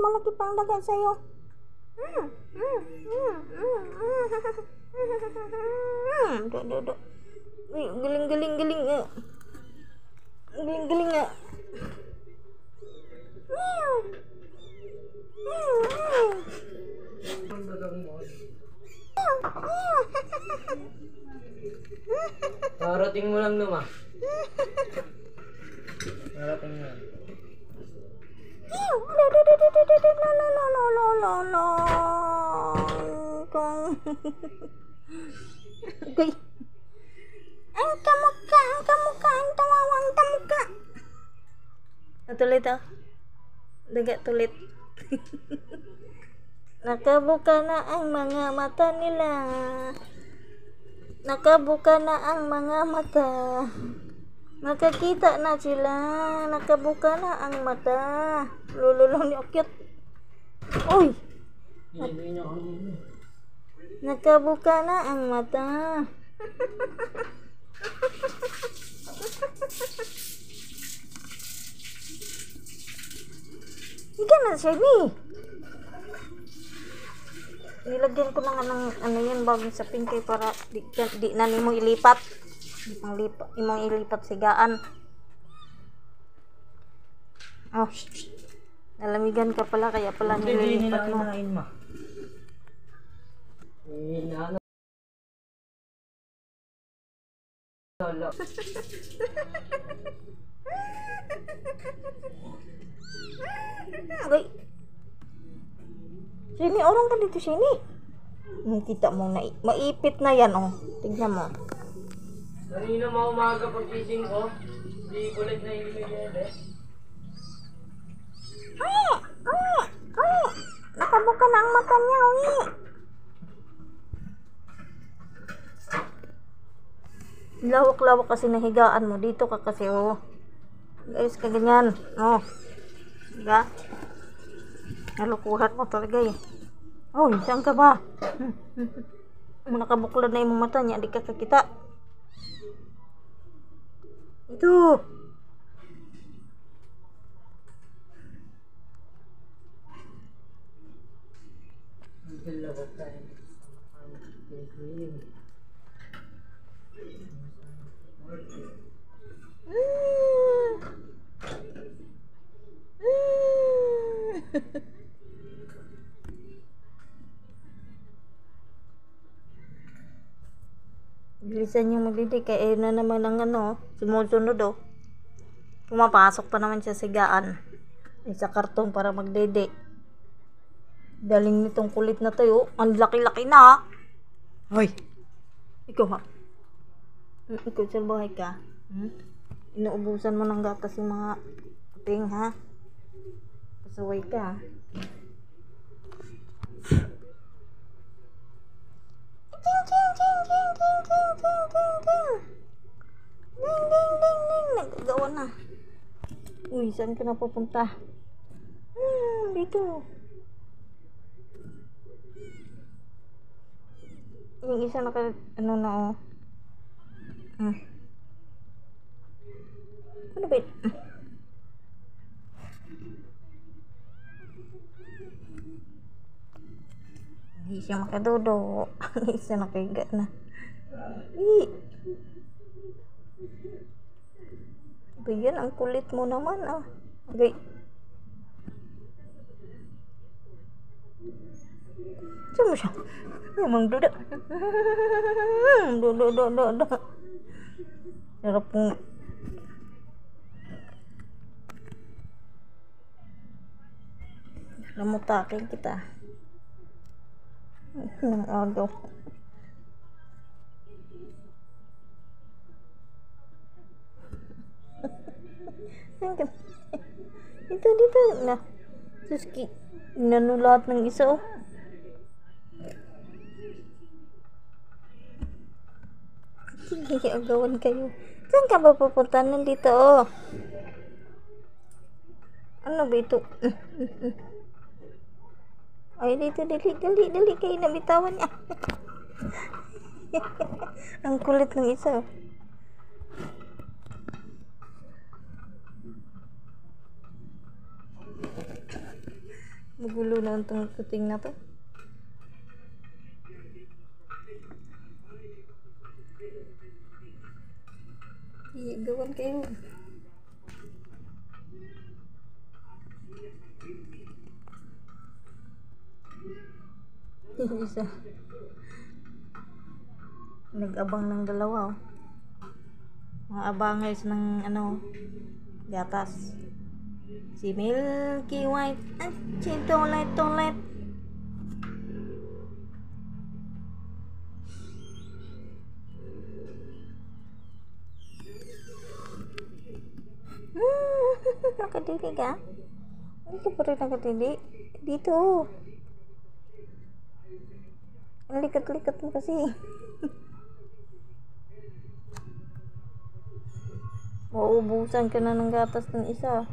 malaki pang daga sa'yo. Do. Uy, galing. Galing nga. Parating mo lang naman. Parating mo lang. Okay. Ang kamuka. Ang tawawang tamuka. Tulit ah. Daga tulit. Nakabuka na ang mga mata nila. Nakabuka na ang mga mata. Nakakita na sila. Nakabuka na ang mata. Lululong ni Okyot. Uy! Nakabuka na ang mata. Ika na siya ni. Nilagyan ko na nga ng ano yun bagong sa pinky para di na nimo ilipat. Imong ilipat sigaan. Oh. Nalamigan ka pala kaya pala nililipat mo. Okay. Sini, orang ka dito sini. Kita mo na maipit na yan oh. Tingnan mo. Kanina umaga pag-gising ko, di kulit na yung bebe. Nakabuka na ang mata niya, uy. Lawak-lawak kasi nahigaan mo. Dito ka kasi, oh. Guys, kaganyan. Oh. Diba? Nalukuhan mo talaga eh. Oh, saan ka ba? Nakabuklad na yung mata niya. Di ka kakita. Itu. Bilisan niyo magdidik kaya na naman ang ano, sumusunod oh. Pumapasok pa naman siya sigaan. Sa karton para magdede. Galing nitong kulit na to oh. Ang laki-laki na. Hoy. Ikaw ha. Ikaw sa bahay ka. Inuubusan mo ng gatas yung mga puting ha. Pasaway ka. Ding. Nagagawa na. Uy, saan ka na pupunta? Dito. Yung isa naka, ano na oh. Ano ba ito? Hindi siya makadodo. Isa nakahiga na. Ba yan, ang kulit mo naman ah. Okay. Saan mo siya? Emang duda. Duda. Sarap mo. Lamutakin kita. Nang agaw. Dito na. Suski. Nanulat ng isa oh. Sige, agawan kayo. Saan ka ba pupunta? Nandito oh. Ano ba ito? Ay, dito, dali kayo nabitawan niya. Ang kulit ng isa. Magulo na itong kuting na to. Gawan kayo. Isa. Nag-abang ng dalawa, oh. Mga abangers ng gatas. Si Milky White at si Tolet. Nakadili ka? Hindi ka pa rin nakadili. Dito. Ang likat-likat mo kasi. Mauubusan ka na ng gatas ng isa.